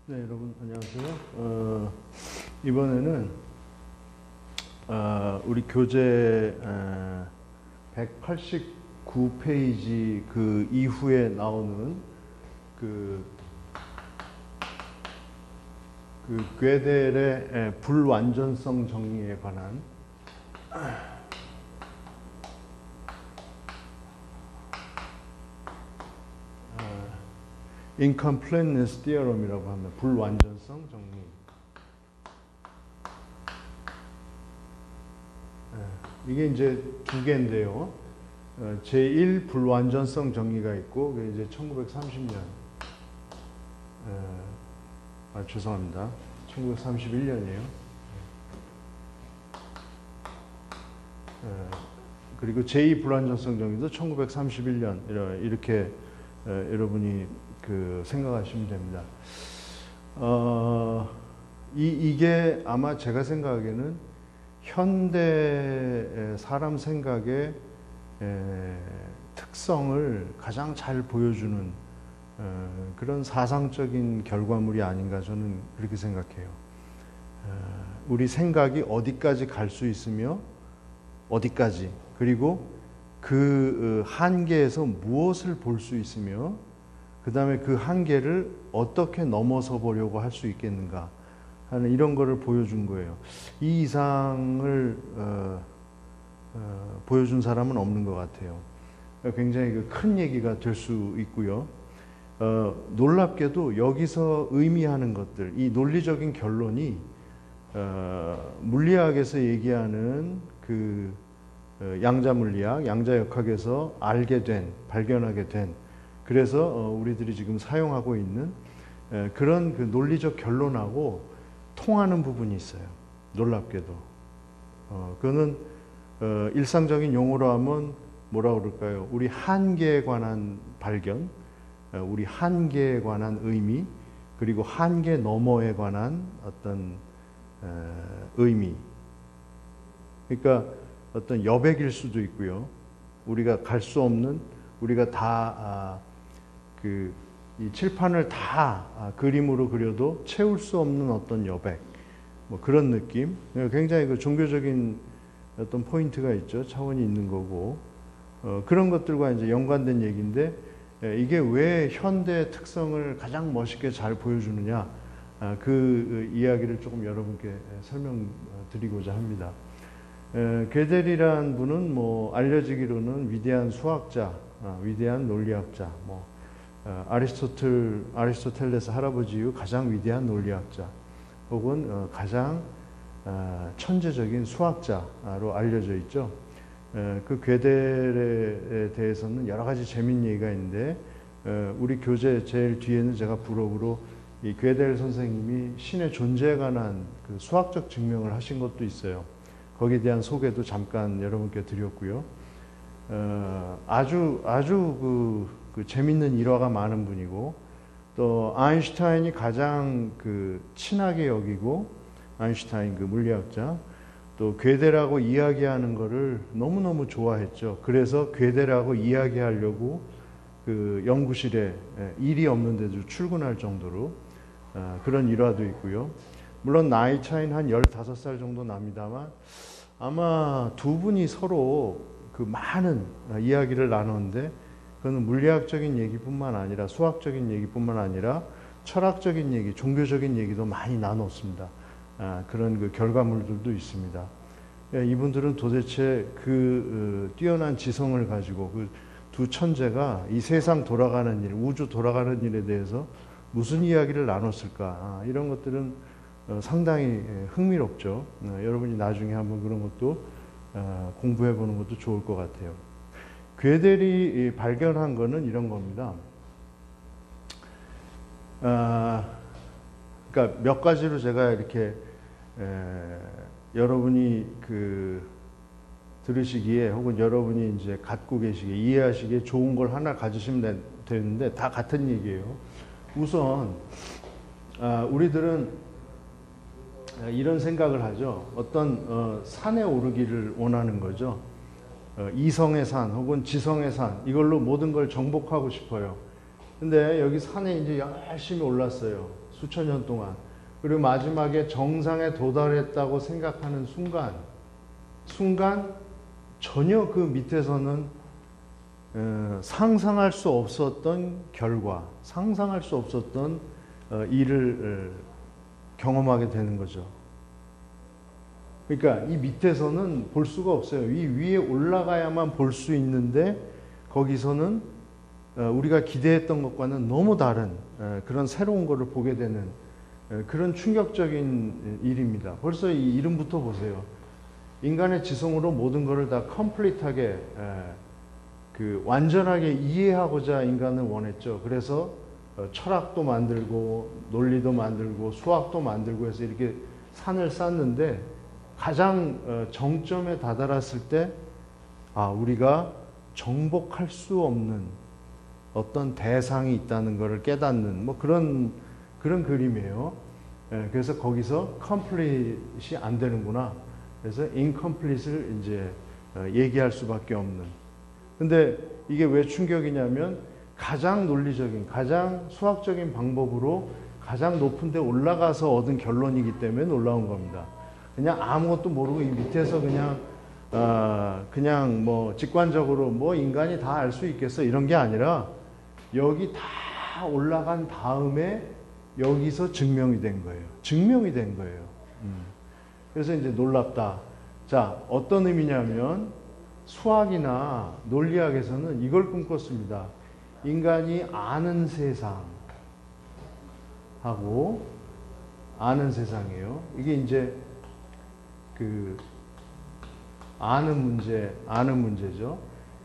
네, 여러분 안녕하세요. 이번에는 우리 교재 189페이지 그 이후에 나오는 그 괴델의 불완전성 정리에 관한 incompleteness theorem이라고 합니다. 불완전성 정리. 이게 이제 두 개인데요. 제1 불완전성 정리가 있고, 그게 이제 1930년. 죄송합니다. 1931년이에요. 그리고 제2 불완전성 정리도 1931년 이렇게 여러분이 생각하시면 됩니다. 이게 아마 제가 생각하기에는 현대 사람 생각의 특성을 가장 잘 보여주는 그런 사상적인 결과물이 아닌가 저는 그렇게 생각해요. 우리 생각이 어디까지 갈 수 있으며 어디까지, 그리고 그 한계에서 무엇을 볼 수 있으며 그 다음에 그 한계를 어떻게 넘어서 보려고 할 수 있겠는가 하는 이런 거를 보여준 거예요. 이 이상을 보여준 사람은 없는 것 같아요. 굉장히 큰 얘기가 될 수 있고요. 놀랍게도 여기서 의미하는 것들, 이 논리적인 결론이 물리학에서 얘기하는 양자물리학, 양자역학에서 알게 된, 발견하게 된, 그래서 우리들이 지금 사용하고 있는 그런 논리적 결론하고 통하는 부분이 있어요. 놀랍게도. 그거는 일상적인 용어로 하면 뭐라 그럴까요? 우리 한계에 관한 발견, 우리 한계에 관한 의미, 그리고 한계 너머에 관한 어떤 의미. 그러니까 어떤 여백일 수도 있고요. 우리가 갈 수 없는, 우리가 다 이 칠판을 다 그림으로 그려도 채울 수 없는 어떤 여백, 뭐 그런 느낌. 굉장히 종교적인 어떤 포인트가 있죠. 차원이 있는 거고, 그런 것들과 이제 연관된 얘기인데, 이게 왜 현대의 특성을 가장 멋있게 잘 보여주느냐, 그 이야기를 조금 여러분께 설명드리고자 합니다. 괴델이라는 분은 뭐 알려지기로는 위대한 수학자, 위대한 논리학자, 아리스토텔레스 할아버지 이후 가장 위대한 논리학자, 혹은 가장 천재적인 수학자로 알려져 있죠. 그 괴델에 대해서는 여러 가지 재밌는 얘기가 있는데, 우리 교재 제일 뒤에는 제가 부록으로 이 괴델 선생님이 신의 존재에 관한 그 수학적 증명을 하신 것도 있어요. 거기에 대한 소개도 잠깐 여러분께 드렸고요. 아주 재밌는 일화가 많은 분이고, 또 아인슈타인이 가장 친하게 여기고, 아인슈타인 물리학자, 또 괴델하고 이야기하는 거를 너무너무 좋아했죠. 그래서 괴델하고 이야기하려고 연구실에 일이 없는데도 출근할 정도로 그런 일화도 있고요. 물론 나이 차이는 한 15살 정도 납니다만, 아마 두 분이 서로 많은 이야기를 나누는데, 그거는 물리학적인 얘기뿐만 아니라 수학적인 얘기뿐만 아니라 철학적인 얘기, 종교적인 얘기도 많이 나눴습니다. 그런 결과물들도 있습니다. 이분들은 도대체 뛰어난 지성을 가지고 두 천재가 이 세상 돌아가는 일, 우주 돌아가는 일에 대해서 무슨 이야기를 나눴을까? 이런 것들은 상당히 흥미롭죠. 여러분이 나중에 한번 그런 것도 공부해 보는 것도 좋을 것 같아요. 괴델이 발견한 거는 이런 겁니다. 그러니까 몇 가지로 제가 이렇게 여러분이 들으시기에, 혹은 여러분이 이제 갖고 계시기에, 이해하시기에 좋은 걸 하나 가지시면 되는데, 다 같은 얘기예요. 우선 우리들은 이런 생각을 하죠. 어떤 산에 오르기를 원하는 거죠. 이성의 산 혹은 지성의 산, 이걸로 모든 걸 정복하고 싶어요. 근데 여기 산에 이제 열심히 올랐어요. 수천 년 동안. 그리고 마지막에 정상에 도달했다고 생각하는 순간 전혀 그 밑에서는 상상할 수 없었던 결과, 상상할 수 없었던 일을 경험하게 되는 거죠. 그러니까 이 밑에서는 볼 수가 없어요. 이 위에 올라가야만 볼 수 있는데 거기서는 우리가 기대했던 것과는 너무 다른 그런 새로운 것을 보게 되는 그런 충격적인 일입니다. 벌써 이 이름부터 보세요. 인간의 지성으로 모든 것을 다 컴플리트하게 완전하게 이해하고자 인간은 원했죠. 그래서 철학도 만들고 논리도 만들고 수학도 만들고 해서 이렇게 산을 쌓는데 가장 정점에 다다랐을 때 우리가 정복할 수 없는 어떤 대상이 있다는 것을 깨닫는 뭐 그런 그림이에요. 그래서 거기서 컴플릿이 안 되는구나. 그래서 incomplete을 이제 얘기할 수밖에 없는. 근데 이게 왜 충격이냐면 가장 논리적인, 가장 수학적인 방법으로 가장 높은 데 올라가서 얻은 결론이기 때문에 놀라운 겁니다. 그냥 아무것도 모르고 이 밑에서 그냥 뭐 직관적으로 뭐 인간이 다 알 수 있겠어 이런 게 아니라 여기 다 올라간 다음에 여기서 증명이 된 거예요. 증명이 된 거예요. 그래서 이제 놀랍다. 자, 어떤 의미냐면 수학이나 논리학에서는 이걸 꿈꿨습니다. 인간이 아는 세상하고 아는 세상이에요. 이게 이제 아는 문제죠.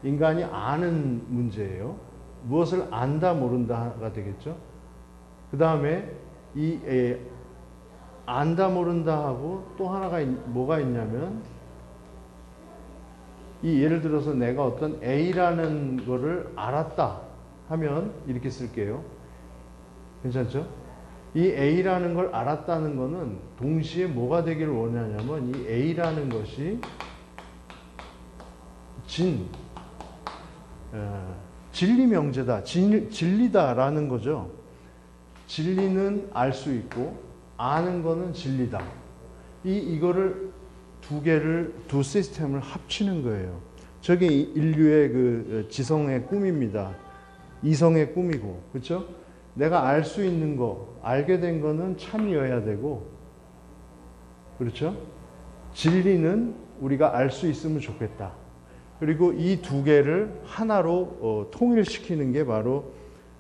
인간이 아는 문제예요. 무엇을 안다 모른다가 되겠죠. 그 다음에 안다 모른다 하고 또 하나가 뭐가 있냐면 예를 들어서 내가 어떤 A라는 거를 알았다 하면 이렇게 쓸게요. 괜찮죠? 이 A라는 걸 알았다는 거는 동시에 뭐가 되기를 원하냐면 이 A라는 것이 진리명제다, 진리다라는 거죠. 진리는 알 수 있고 아는 거는 진리다. 이거를 두 시스템을 합치는 거예요. 저게 인류의 그 지성의 꿈입니다. 이성의 꿈이고, 그렇죠? 내가 알 수 있는 거, 알게 된 거는 참이어야 되고, 그렇죠? 진리는 우리가 알 수 있으면 좋겠다. 그리고 이 두 개를 하나로 통일시키는 게 바로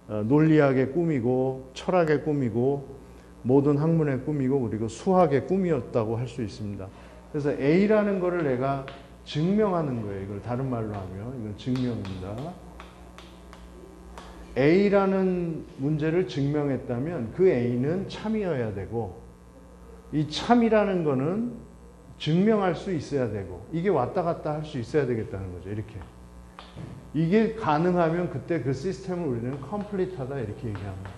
논리학의 꿈이고, 철학의 꿈이고, 모든 학문의 꿈이고, 그리고 수학의 꿈이었다고 할 수 있습니다. 그래서 A라는 거를 내가 증명하는 거예요. 이걸 다른 말로 하면 이건 증명입니다. A라는 문제를 증명했다면 그 A는 참이어야 되고, 이 참이라는 거는 증명할 수 있어야 되고, 이게 왔다 갔다 할 수 있어야 되겠다는 거죠. 이렇게. 이게 가능하면 그때 그 시스템을 우리는 컴플리트하다 이렇게 얘기합니다.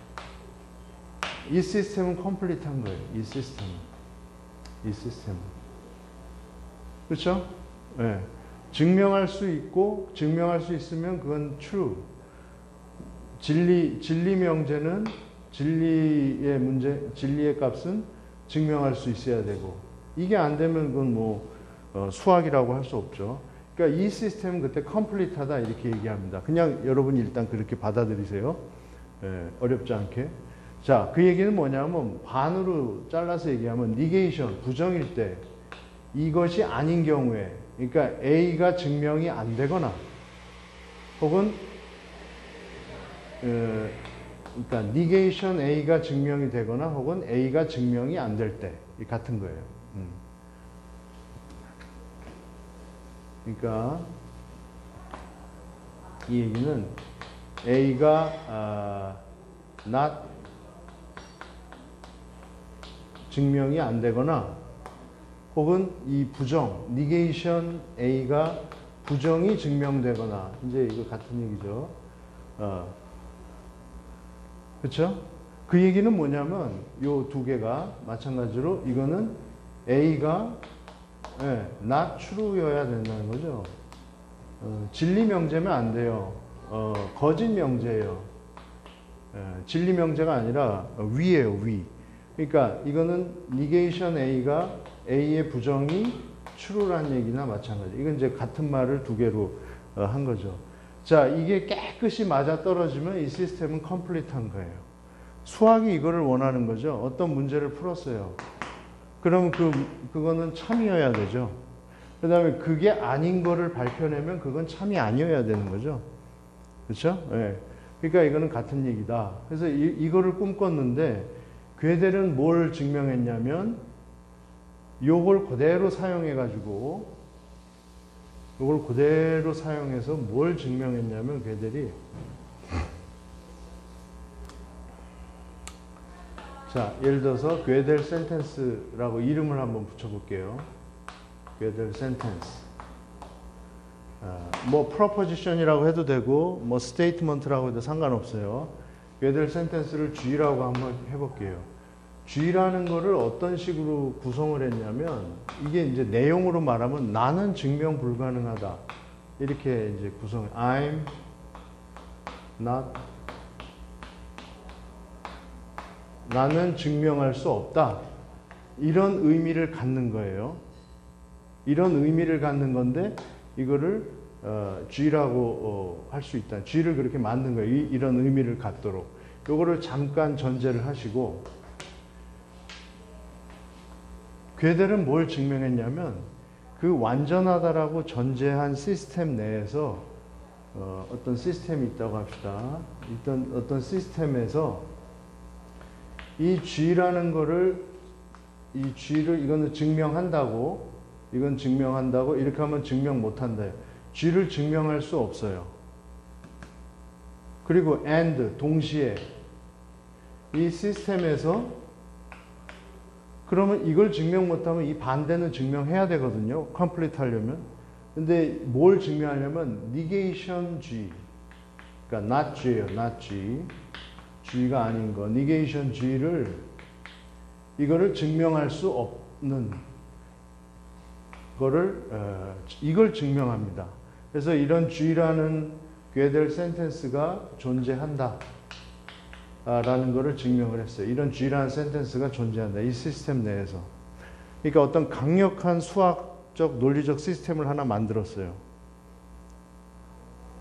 이 시스템은 컴플리트한 거예요. 이 시스템은. 그렇죠? 네. 증명할 수 있고, 증명할 수 있으면 그건 true. 진리 명제는 진리의 값은 증명할 수 있어야 되고, 이게 안 되면 그건 뭐 수학이라고 할 수 없죠. 그러니까 이 시스템은 그때 컴플리트하다 이렇게 얘기합니다. 그냥 여러분이 일단 그렇게 받아들이세요. 어렵지 않게. 자, 그 얘기는 뭐냐면 반으로 잘라서 얘기하면 negation, 부정일 때 이것이 아닌 경우에, 그러니까 A가 증명이 안 되거나 혹은 그러니까 negation A가 증명이 되거나 혹은 A가 증명이 안 될 때 같은 거예요. 그러니까 이 얘기는 A가 not 증명이 안 되거나 혹은 이 부정, negation A가 부정이 증명되거나, 이제 이거 같은 얘기죠. 그렇죠? 그 얘기는 뭐냐면 요 두 개가 마찬가지로 이거는 A가 not true여야 된다는 거죠. 진리 명제면 안 돼요. 거짓 명제예요. 진리 명제가 아니라 위예요, 위. 그러니까 이거는 negation A가 A의 부정이 true란 얘기나 마찬가지. 이건 이제 같은 말을 두 개로 한 거죠. 자, 이게 깨끗이 맞아 떨어지면 이 시스템은 컴플리트한 거예요. 수학이 이거를 원하는 거죠. 어떤 문제를 풀었어요. 그럼 그거는 참이어야 되죠. 그 다음에 그게 아닌 거를 밝혀내면 그건 참이 아니어야 되는 거죠. 그렇죠? 네. 그러니까 이거는 같은 얘기다. 그래서 이거를 꿈꿨는데 괴델은 뭘 증명했냐면 요걸 그대로 사용해가지고 요걸 그대로 사용해서 뭘 증명했냐면 괴델이 자, 예를 들어서 괴델 센텐스라고 이름을 한번 붙여볼게요. 괴델 센텐스. 뭐 프로포지션이라고 해도 되고 뭐 스테이트먼트라고 해도 상관없어요. 괴델 센텐스를 G라고 한번 해볼게요. G라는 거를 어떤 식으로 구성을 했냐면 이게 이제 내용으로 말하면 나는 증명 불가능하다. 이렇게 이제 I'm not 나는 증명할 수 없다. 이런 의미를 갖는 거예요. 이런 의미를 갖는 건데 이거를 G라고 할 수 있다. G를 그렇게 만든 거예요. 이런 의미를 갖도록. 요거를 잠깐 전제를 하시고 괴델은 뭘 증명했냐면 그 완전하다라고 전제한 시스템 내에서 어떤 시스템이 있다고 합시다. 어떤 시스템에서 이 G라는 거를 이 G를 이거는 증명한다고 이건 증명한다고 이렇게 하면 증명 못한다. G를 증명할 수 없어요. 그리고 and 동시에 이 시스템에서 그러면 이걸 증명 못하면 이 반대는 증명해야 되거든요. 컴플리트 하려면. 근데 뭘 증명하려면 negation G 그러니까 not G예요. not G G가 아닌 거 negation G를 이거를 증명할 수 없는 거를 이걸 증명합니다. 그래서 이런 G라는 괴델 센텐스가 존재한다 라는 거를 증명을 했어요. 이런 G라는 센텐스가 존재한다. 이 시스템 내에서. 그러니까 어떤 강력한 수학적 논리적 시스템을 하나 만들었어요.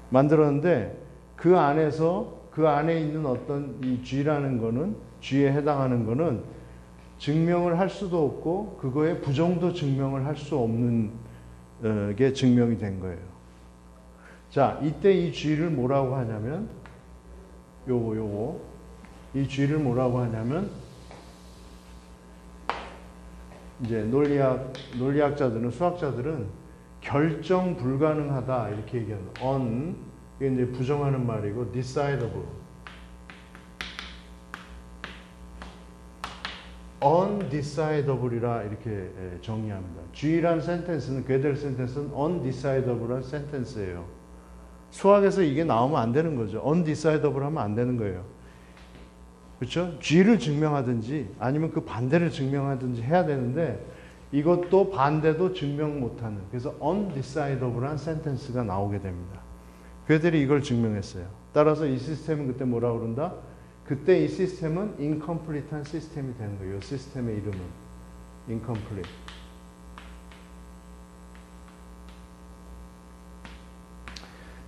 만들었는데 그 안에서 그 안에 있는 어떤 이 G라는 거는 G에 해당하는 거는 증명을 할 수도 없고 그거의 부정도 증명을 할 수 없는 게 증명이 된 거예요. 자, 이때 이 G를 뭐라고 하냐면 요거 이 G를 뭐라고 하냐면 이제 논리학자들은 수학자들은 결정 불가능하다 이렇게 얘기하는 이게 이제 부정하는 말이고 decidable undecidable이라 이렇게 정의합니다. G라는 센텐스는 괴델 센텐스는 undecidable한 센텐스예요. 수학에서 이게 나오면 안 되는 거죠. undecidable 하면 안 되는 거예요. 그렇죠? G를 증명하든지 아니면 그 반대를 증명하든지 해야 되는데 이것도 반대도 증명 못하는 그래서 undecidable한 센텐스가 나오게 됩니다. 괴델이 이걸 증명했어요. 따라서 이 시스템은 그때 뭐라고 그런다? 그때 이 시스템은 incomplete한 시스템이 되는 거예요. 이 시스템의 이름은 incomplete.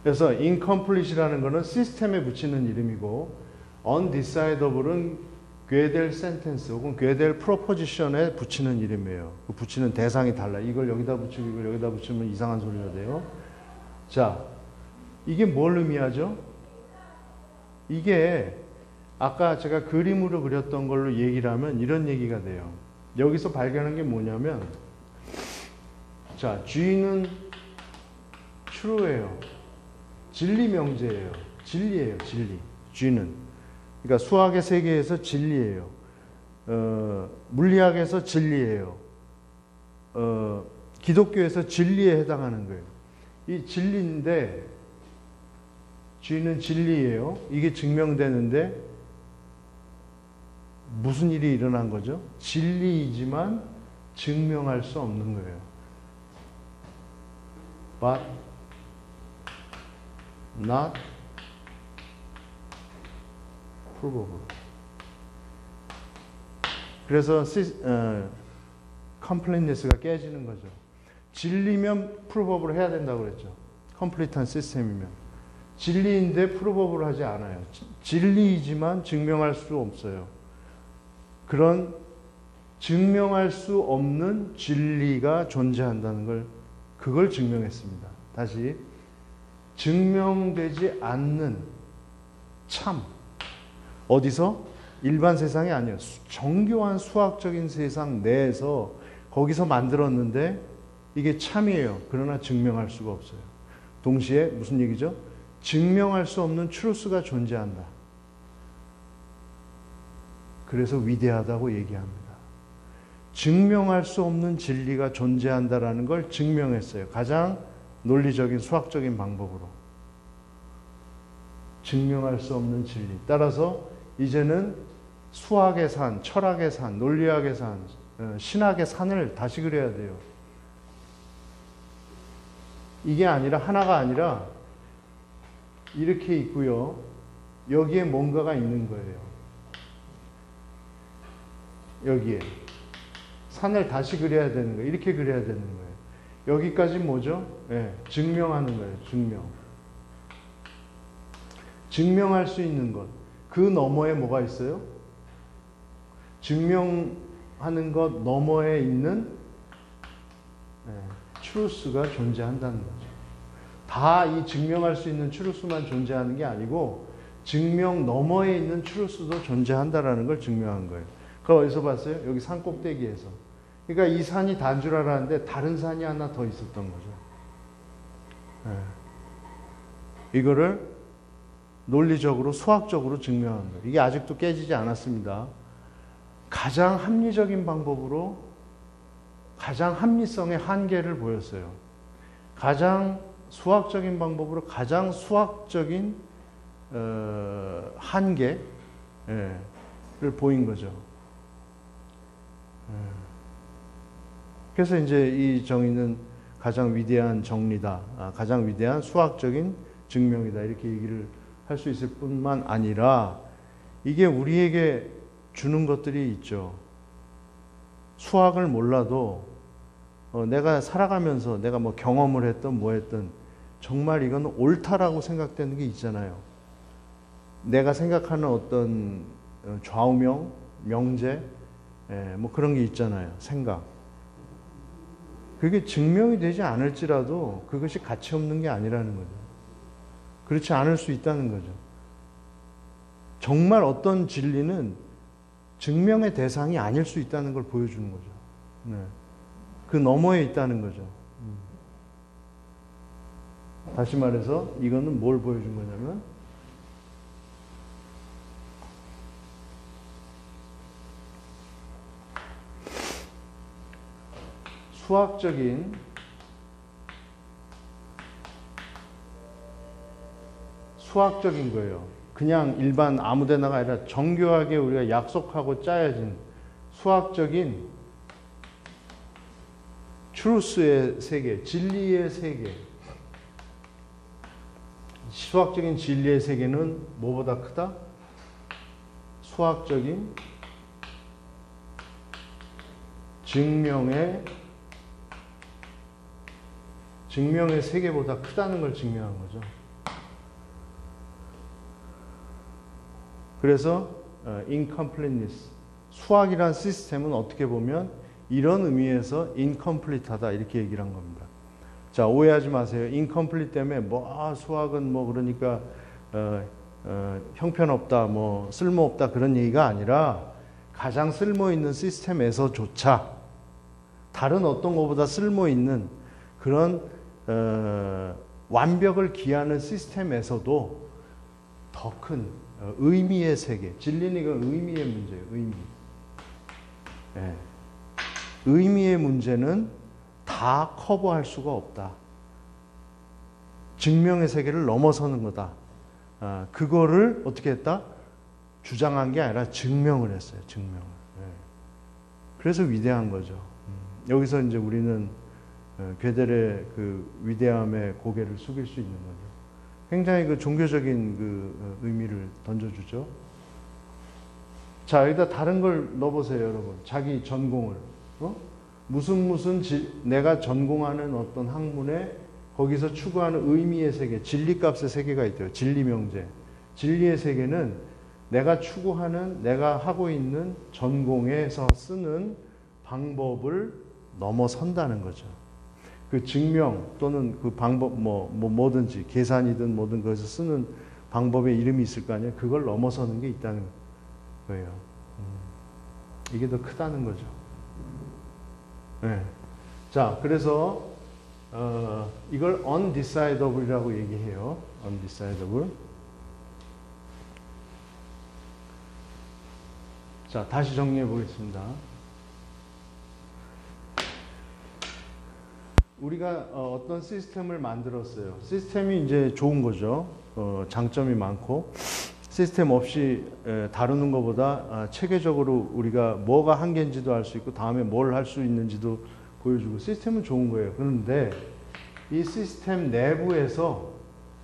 그래서 incomplete이라는 거는 시스템에 붙이는 이름이고 undecidable은 괴델 센텐스 혹은 괴델 프로포지션에 붙이는 이름이에요. 그 붙이는 대상이 달라. 이걸 여기다 붙이고 이걸 여기다 붙이면 이상한 소리가 돼요. 자, 이게 뭘 의미하죠? 이게 아까 제가 그림으로 그렸던 걸로 얘기를 하면 이런 얘기가 돼요. 여기서 발견한 게 뭐냐면 자, G는 true예요. 진리 명제예요. 진리예요. 진리. G는. 그러니까 수학의 세계에서 진리예요. 물리학에서 진리예요. 기독교에서 진리에 해당하는 거예요. 이 진리인데 G는 진리예요. 이게 증명되는데 무슨 일이 일어난 거죠? 진리이지만 증명할 수 없는 거예요. But not 프로버블. 그래서 컴플리트니스가 깨지는 거죠. 진리면 프로버블을 해야 된다고 그랬죠. 컴플리트한 시스템이면. 진리인데 프로버블을 하지 않아요. 진리이지만 증명할 수 없어요. 그런 증명할 수 없는 진리가 존재한다는 걸, 그걸 증명했습니다. 다시, 증명되지 않는 참. 어디서? 일반 세상이 아니에요. 정교한 수학적인 세상 내에서 거기서 만들었는데 이게 참이에요. 그러나 증명할 수가 없어요. 동시에 무슨 얘기죠? 증명할 수 없는 트루스가 존재한다. 그래서 위대하다고 얘기합니다. 증명할 수 없는 진리가 존재한다라는 걸 증명했어요. 가장 논리적인 수학적인 방법으로. 증명할 수 없는 진리. 따라서 이제는 수학의 산, 철학의 산, 논리학의 산, 신학의 산을 다시 그려야 돼요. 이게 아니라, 하나가 아니라 이렇게 있고요. 여기에 뭔가가 있는 거예요. 여기에. 산을 다시 그려야 되는 거예요. 이렇게 그려야 되는 거예요. 여기까지 뭐죠? 네, 증명하는 거예요. 증명. 증명할 수 있는 것. 그 너머에 뭐가 있어요? 증명하는 것 너머에 있는 트루스가 존재한다는 거죠. 다 이 증명할 수 있는 트루스만 존재하는 게 아니고 증명 너머에 있는 트루스도 존재한다라는 걸 증명한 거예요. 그걸 어디서 봤어요? 여기 산 꼭대기에서. 그러니까 이 산이 단 줄 알았는데 다른 산이 하나 더 있었던 거죠. 이거를 논리적으로, 수학적으로 증명한 거예요. 이게 아직도 깨지지 않았습니다. 가장 합리적인 방법으로 가장 합리성의 한계를 보였어요. 가장 수학적인 방법으로 가장 수학적인 한계를 보인 거죠. 그래서 이제 이 정의는 가장 위대한 정리다, 가장 위대한 수학적인 증명이다, 이렇게 얘기를 할 수 있을 뿐만 아니라 이게 우리에게 주는 것들이 있죠. 수학을 몰라도 내가 살아가면서 내가 뭐 경험을 했든 뭐 했든 정말 이건 옳다라고 생각되는 게 있잖아요. 내가 생각하는 어떤 좌우명, 명제, 뭐 그런 게 있잖아요. 생각. 그게 증명이 되지 않을지라도 그것이 가치 없는 게 아니라는 거죠. 그렇지 않을 수 있다는 거죠. 정말 어떤 진리는 증명의 대상이 아닐 수 있다는 걸 보여주는 거죠. 네. 그 너머에 있다는 거죠. 다시 말해서 이거는 뭘 보여준 거냐면 수학적인 거예요. 그냥 일반 아무데나가 아니라 정교하게 우리가 약속하고 짜여진 수학적인 트루스의 세계, 진리의 세계. 수학적인 진리의 세계는 뭐보다 크다? 수학적인 증명의 세계보다 크다는 걸 증명한 거죠. 그래서 incompleteness, 수학이란 시스템은 어떻게 보면 이런 의미에서 incomplete하다, 이렇게 얘기를 한 겁니다. 자, 오해하지 마세요. incomplete 때문에 수학은 그러니까 형편없다, 쓸모없다, 그런 얘기가 아니라 가장 쓸모있는 시스템에서조차 다른 어떤 것보다 쓸모있는 그런 완벽을 기하는 시스템에서도 더 큰 의미의 세계. 진리는 이건 의미의 문제예요. 의미. 네. 의미의 문제는 다 커버할 수가 없다. 증명의 세계를 넘어서는 거다. 그거를 어떻게 했다? 주장한 게 아니라 증명을 했어요. 증명을. 네. 그래서 위대한 거죠. 여기서 이제 우리는 괴델의 그 위대함에 고개를 숙일 수 있는 거죠. 굉장히 그 종교적인 그 의미를 던져주죠. 자, 여기다 다른 걸 넣어보세요, 여러분. 자기 전공을. 내가 전공하는 어떤 학문에 거기서 추구하는 의미의 세계, 진리값의 세계가 있대요. 진리명제. 진리의 세계는 내가 추구하는, 내가 하고 있는 전공에서 쓰는 방법을 넘어선다는 거죠. 그 증명 또는 그 방법, 뭐든지, 계산이든 뭐든 거기서 쓰는 방법의 이름이 있을 거 아니에요. 그걸 넘어서는 게 있다는 거예요. 이게 더 크다는 거죠. 네. 자, 그래서 이걸 undecidable이라고 얘기해요. undecidable. 자, 다시 정리해 보겠습니다. 우리가 어떤 시스템을 만들었어요. 시스템이 이제 좋은 거죠. 장점이 많고 시스템 없이 다루는 것보다 체계적으로 우리가 뭐가 한계인지도 알 수 있고 다음에 뭘 할 수 있는지도 보여주고 시스템은 좋은 거예요. 그런데 이 시스템 내부에서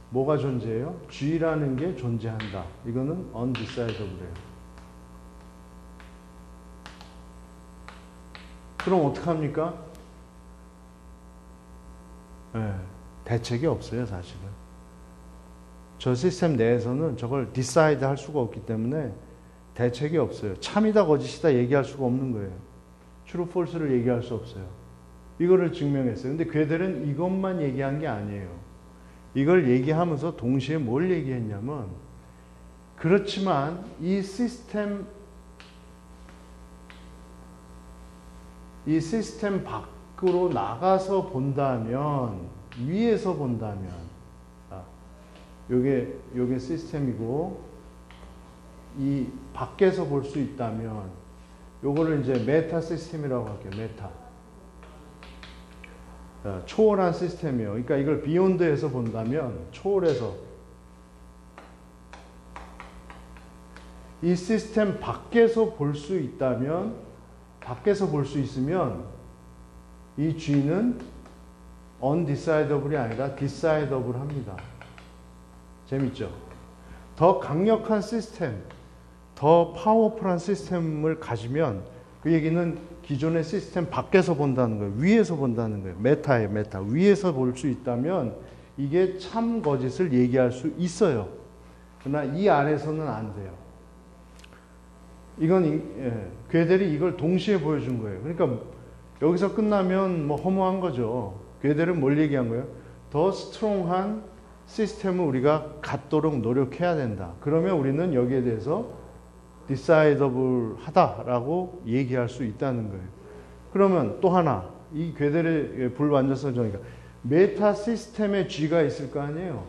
뭐가 존재해요? G라는 게 존재한다. 이거는 undecidable예요. 그럼 어떡합니까? 네, 대책이 없어요, 사실은. 저 시스템 내에서는 저걸 decide 할 수가 없기 때문에 대책이 없어요. 참이다 거짓이다 얘기할 수가 없는 거예요. true, false를 얘기할 수 없어요. 이거를 증명했어요. 근데 괴델은 이것만 얘기한 게 아니에요. 이걸 얘기하면서 동시에 뭘 얘기했냐면, 그렇지만 이 시스템 밖으로 나가서 본다면, 위에서 본다면, 요게 시스템이고, 이 밖에서 볼 수 있다면, 요거를 이제 메타 시스템이라고 할게요. 메타. 초월한 시스템이에요. 그러니까 이걸 비욘드에서 본다면, 초월해서. 이 시스템 밖에서 볼 수 있다면, 밖에서 볼 수 있으면, 이 G는 undecidable이 아니라 decidable 합니다. 재밌죠? 더 강력한 시스템, 더 파워풀한 시스템을 가지면 그 얘기는 기존의 시스템 밖에서 본다는 거예요. 위에서 본다는 거예요. 메타예요, 메타. 위에서 볼 수 있다면 이게 참 거짓을 얘기할 수 있어요. 그러나 이 안에서는 안 돼요. 이건 괴델이 이걸 동시에 보여준 거예요. 그러니까 여기서 끝나면 뭐 허무한 거죠. 괴델은 뭘 얘기한 거예요? 더 스트롱한 시스템을 우리가 갖도록 노력해야 된다. 그러면 우리는 여기에 대해서 decidable 하다라고 얘기할 수 있다는 거예요. 그러면 또 하나, 이 괴델의 불완전성 정의가 메타 시스템의 G가 있을 거 아니에요.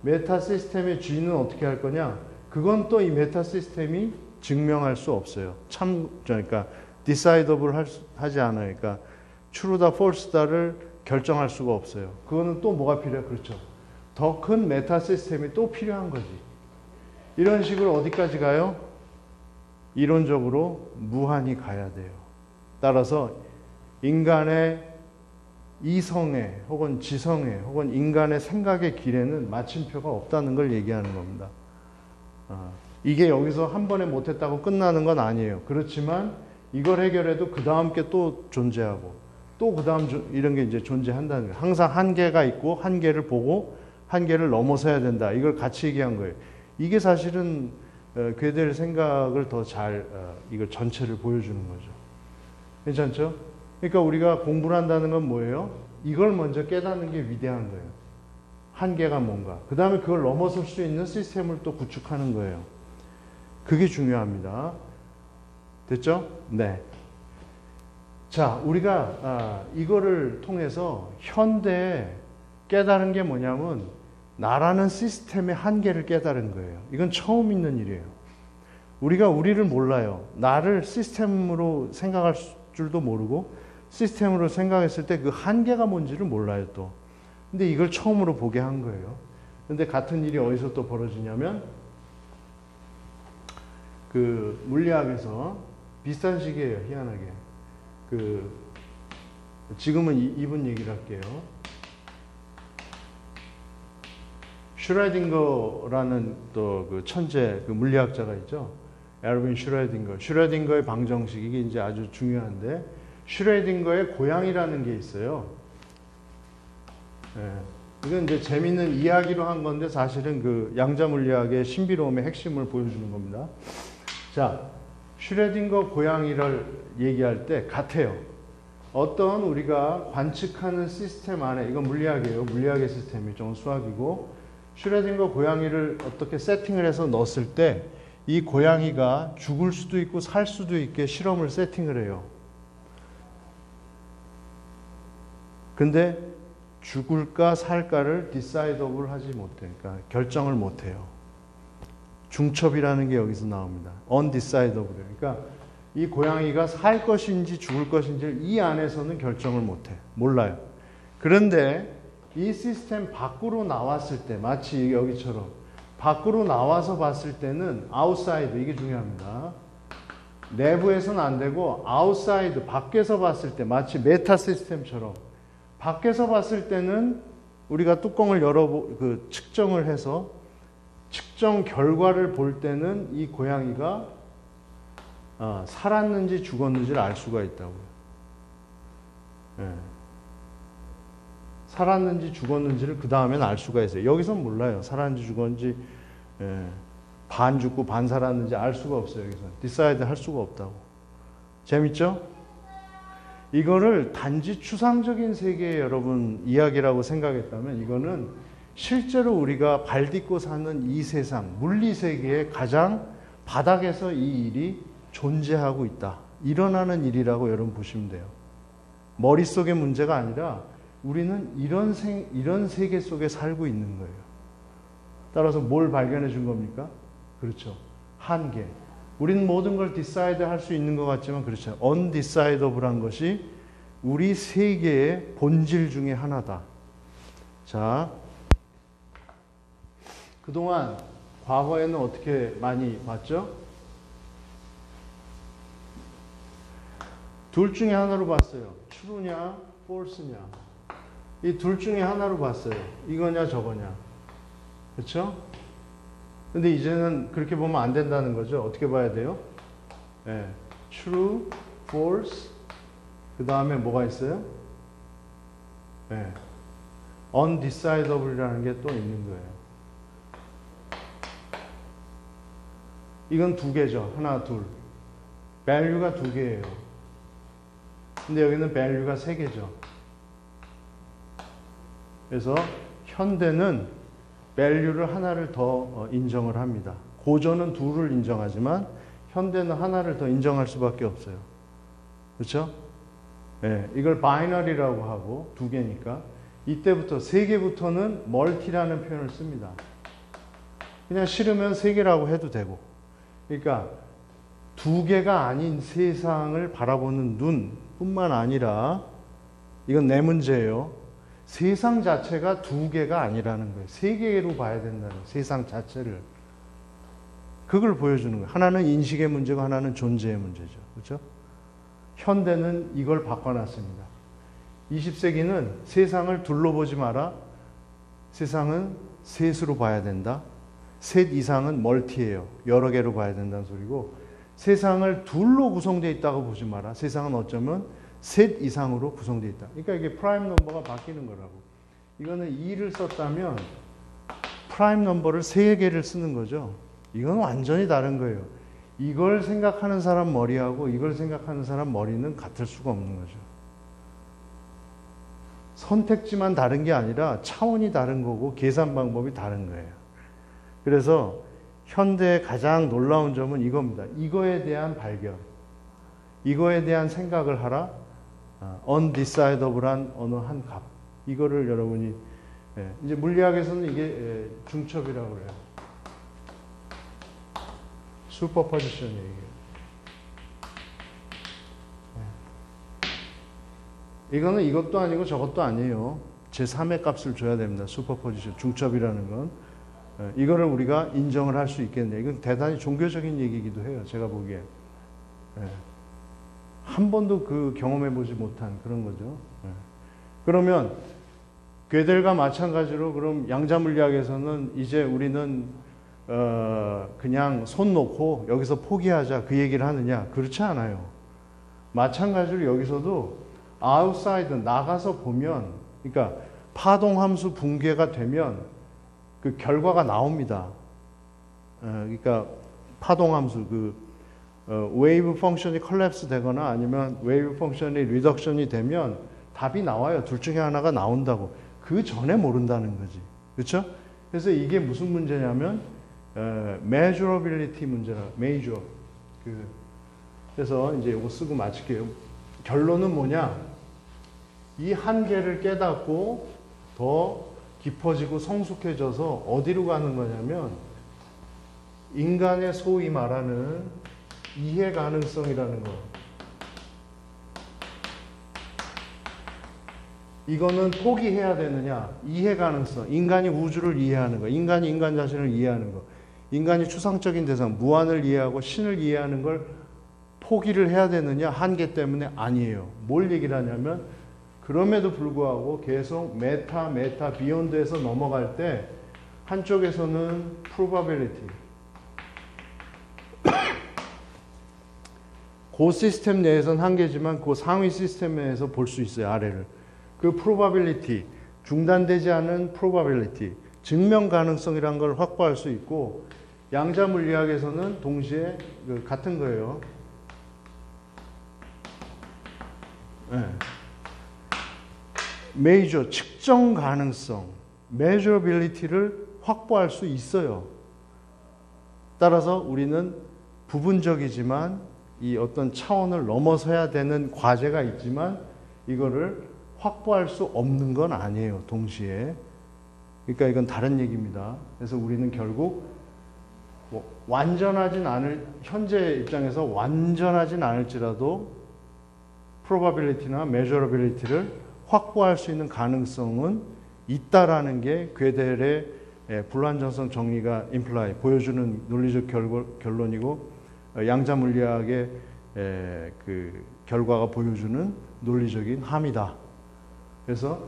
메타 시스템의 G는 어떻게 할 거냐? 그건 또 이 메타 시스템이 증명할 수 없어요. 그러니까 decidable 하지 않아요. 그러니까 true다 false다를 결정할 수가 없어요. 그거는 또 뭐가 필요해요? 그렇죠. 더 큰 메타 시스템이 또 필요한 거지. 이런 식으로 어디까지 가요? 이론적으로 무한히 가야 돼요. 따라서 인간의 이성에 혹은 지성에 혹은 인간의 생각의 길에는 마침표가 없다는 걸 얘기하는 겁니다. 이게 여기서 한 번에 못했다고 끝나는 건 아니에요. 그렇지만 이걸 해결해도 그 다음 게 또 존재하고 또 그 다음 이런 게 이제 존재한다는 거예요. 항상 한계가 있고 한계를 보고 한계를 넘어서야 된다. 이걸 같이 얘기한 거예요. 이게 사실은 괴델 생각을 더 잘 이걸 전체를 보여주는 거죠. 괜찮죠? 그러니까 우리가 공부를 한다는 건 뭐예요? 이걸 먼저 깨닫는 게 위대한 거예요. 한계가 뭔가. 그 다음에 그걸 넘어설 수 있는 시스템을 또 구축하는 거예요. 그게 중요합니다. 됐죠? 네. 자, 우리가 이거를 통해서 현대에 깨달은 게 뭐냐면 나라는 시스템의 한계를 깨달은 거예요. 이건 처음 있는 일이에요. 우리가 우리를 몰라요. 나를 시스템으로 생각할 줄도 모르고 시스템으로 생각했을 때 그 한계가 뭔지를 몰라요 또. 근데 이걸 처음으로 보게 한 거예요. 근데 같은 일이 어디서 또 벌어지냐면 그 물리학에서 비슷한 식이에요. 희한하게. 지금은 이분 얘기를 할게요. 슈라딩거라는 또 그 천재 그 물리학자가 있죠. 에르빈 슈레딩거의 방정식, 이게 이제 아주 중요한데, 슈레딩거의 고양이라는 게 있어요. 예. 이건 이제 재밌는 이야기로 한 건데 사실은 그 양자 물리학의 신비로움의 핵심을 보여주는 겁니다. 자, 슈레딩거 고양이를 얘기할 때 같아요. 어떤 우리가 관측하는 시스템 안에, 이건 물리학이에요. 물리학의 시스템이 좀 수학이고, 슈레딩거 고양이를 어떻게 세팅을 해서 넣었을 때 이 고양이가 죽을 수도 있고 살 수도 있게 실험을 세팅을 해요. 근데 죽을까 살까를 디사이더블 하지 못해. 그러니까 결정을 못해요. 중첩이라는 게 여기서 나옵니다. undecidable. 그러니까 이 고양이가 살 것인지 죽을 것인지 이 안에서는 결정을 못해. 몰라요. 그런데 이 시스템 밖으로 나왔을 때, 마치 여기처럼 밖으로 나와서 봤을 때는 아웃사이드, 이게 중요합니다. 내부에서는 안 되고 아웃사이드, 밖에서 봤을 때, 마치 메타 시스템처럼 밖에서 봤을 때는 우리가 뚜껑을 측정을 해서 측정 결과를 볼 때는 이 고양이가 살았는지 죽었는지를 알 수가 있다고요. 예. 살았는지 죽었는지를 그 다음에는 알 수가 있어요. 여기선 몰라요. 살았는지 죽었는지, 예. 반 죽고 반 살았는지 알 수가 없어요. 여기서 디사이드 할 수가 없다고. 재밌죠? 이거를 단지 추상적인 세계의 여러분 이야기라고 생각했다면, 이거는 실제로 우리가 발 딛고 사는 이 세상, 물리 세계의 가장 바닥에서 이 일이 존재하고 있다. 일어나는 일이라고 여러분 보시면 돼요. 머릿속의 문제가 아니라 우리는 이런 세계 속에 살고 있는 거예요. 따라서 뭘 발견해 준 겁니까? 그렇죠. 한계. 우리는 모든 걸 decide 할 수 있는 것 같지만 그렇죠. undecidable한 것이 우리 세계의 본질 중에 하나다. 자, 그동안 과거에는 어떻게 많이 봤죠? 둘 중에 하나로 봤어요. true냐, false냐. 이 둘 중에 하나로 봤어요. 이거냐, 저거냐. 그렇죠? 근데 이제는 그렇게 보면 안 된다는 거죠. 어떻게 봐야 돼요? 네. true, false, 그 다음에 뭐가 있어요? 네. undecidable이라는 게 또 있는 거예요. 이건 두 개죠. 하나, 둘. value가 두 개예요. 근데 여기는 value가 세 개죠. 그래서 현대는 value를 하나를 더 인정을 합니다. 고전은 둘을 인정하지만 현대는 하나를 더 인정할 수밖에 없어요. 그렇죠? 네, 이걸 바이너리라고 하고 두 개니까 이때부터 세 개부터는 멀티라는 표현을 씁니다. 그냥 싫으면 세 개라고 해도 되고. 그러니까 두 개가 아닌 세상을 바라보는 눈뿐만 아니라 이건 내 문제예요. 세상 자체가 두 개가 아니라는 거예요. 세 개로 봐야 된다는 거예요. 세상 자체를. 그걸 보여주는 거예요. 하나는 인식의 문제고 하나는 존재의 문제죠. 그렇죠? 현대는 이걸 바꿔놨습니다. 20세기는 세상을 둘로 보지 마라. 세상은 셋으로 봐야 된다. 셋 이상은 멀티예요. 여러 개로 봐야 된다는 소리고, 세상을 둘로 구성되어 있다고 보지 마라. 세상은 어쩌면 셋 이상으로 구성되어 있다. 그러니까 이게 프라임 넘버가 바뀌는 거라고. 이거는 2를 썼다면 프라임 넘버를 3개를 쓰는 거죠. 이건 완전히 다른 거예요. 이걸 생각하는 사람 머리하고 이걸 생각하는 사람 머리는 같을 수가 없는 거죠. 선택지만 다른 게 아니라 차원이 다른 거고 계산 방법이 다른 거예요. 그래서 현대의 가장 놀라운 점은 이겁니다. 이거에 대한 발견, 이거에 대한 생각을 하라. undecidable한 어느 한 값. 이거를 여러분이 이제 물리학에서는 이게 중첩이라고 그래요. 슈퍼포지션이에요. 이거는 이것도 아니고 저것도 아니에요. 제3의 값을 줘야 됩니다. 슈퍼포지션, 중첩이라는 건. 이거를 우리가 인정을 할 수 있겠냐. 이건 대단히 종교적인 얘기이기도 해요. 제가 보기에. 한 번도 그 경험해보지 못한 그런 거죠. 그러면 gödel과 마찬가지로 그럼 양자물리학에서는 이제 우리는 그냥 손 놓고 여기서 포기하자 그 얘기를 하느냐? 그렇지 않아요. 마찬가지로 여기서도 아웃사이드 나가서 보면, 그러니까 파동함수 붕괴가 되면 그 결과가 나옵니다. 그러니까 파동함수 웨이브 펑션이 컬랩스 되거나 아니면 웨이브 펑션이 리덕션이 되면 답이 나와요. 둘 중에 하나가 나온다고. 그 전에 모른다는 거지. 그렇죠? 그래서 이게 무슨 문제냐면 measurability 문제라. major. 그래서 이제 이거 쓰고 마칠게요. 결론은 뭐냐? 이 한계를 깨닫고 더 깊어지고 성숙해져서 어디로 가는 거냐면 인간의 소위 말하는 이해 가능성이라는 거. 이거는 포기해야 되느냐? 이해 가능성. 인간이 우주를 이해하는 거. 인간이 인간 자신을 이해하는 거. 인간이 추상적인 대상, 무한을 이해하고 신을 이해하는 걸 포기를 해야 되느냐? 한계 때문에 아니에요. 뭘 얘기를 하냐면 그럼에도 불구하고 계속 메타, 비욘드에서 넘어갈 때 한쪽에서는 probability. 그 시스템 내에서는 한계지만 그 상위 시스템 내에서 볼 수 있어요. 아래를. 그 probability, 중단되지 않은 probability, 증명 가능성이라는 걸 확보할 수 있고 양자 물리학에서는 동시에 같은 거예요. 네. 메이저, 측정 가능성, measurability를 확보할 수 있어요. 따라서 우리는 부분적이지만 이 어떤 차원을 넘어서야 되는 과제가 있지만 이거를 확보할 수 없는 건 아니에요. 동시에. 그러니까 이건 다른 얘기입니다. 그래서 우리는 결국 완전하진 않을, 현재 입장에서 완전하진 않을지라도 probability나 measurability를 확보할 수 있는 가능성은 있다라는 게 괴델의 불완전성 정리가 imply, 보여주는 논리적 결론이고 양자 물리학의 그 결과가 보여주는 논리적인 함이다. 그래서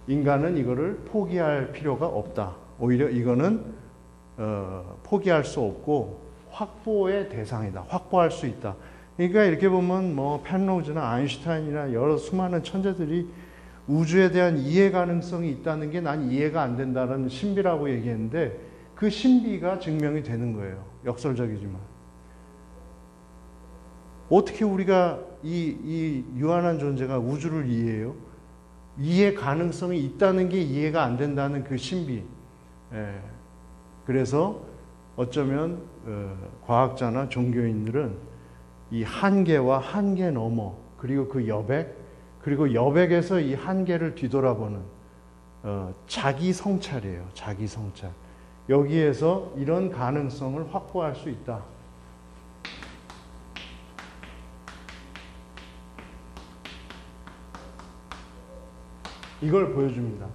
인간은 이거를 포기할 필요가 없다. 오히려 이거는 포기할 수 없고 확보의 대상이다. 확보할 수 있다. 그러니까 이렇게 보면 뭐 펜로우즈나 아인슈타인이나 여러 수많은 천재들이 우주에 대한 이해 가능성이 있다는 게 난 이해가 안 된다는 신비라고 얘기했는데 그 신비가 증명이 되는 거예요. 역설적이지만. 어떻게 우리가 이 유한한 존재가 우주를 이해해요? 이해 가능성이 있다는 게 이해가 안 된다는 그 신비. 그래서 어쩌면 과학자나 종교인들은 이 한계와 한계 너머 그리고 그 여백 그리고 여백에서 이 한계를 뒤돌아보는 자기 성찰이에요. 자기 성찰. 여기에서 이런 가능성을 확보할 수 있다. 이걸 보여줍니다.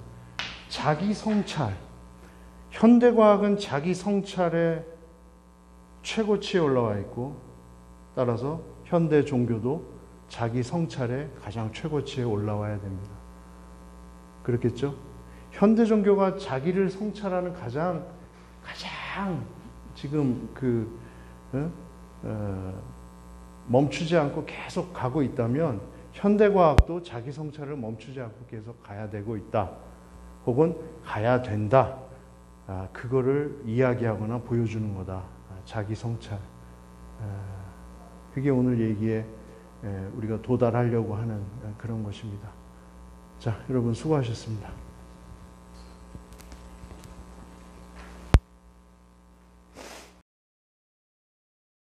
자기 성찰. 현대과학은 자기 성찰의 최고치에 올라와 있고 따라서 현대 종교도 자기 성찰의 가장 최고치에 올라와야 됩니다. 그렇겠죠? 현대 종교가 자기를 성찰하는 가장 지금 멈추지 않고 계속 가고 있다면 현대과학도 자기 성찰을 멈추지 않고 계속 가야 되고 있다. 혹은 가야 된다. 그거를 이야기하거나 보여주는 거다. 자기 성찰. 그게 오늘 얘기에 우리가 도달하려고 하는 그런 것입니다. 자, 여러분 수고하셨습니다.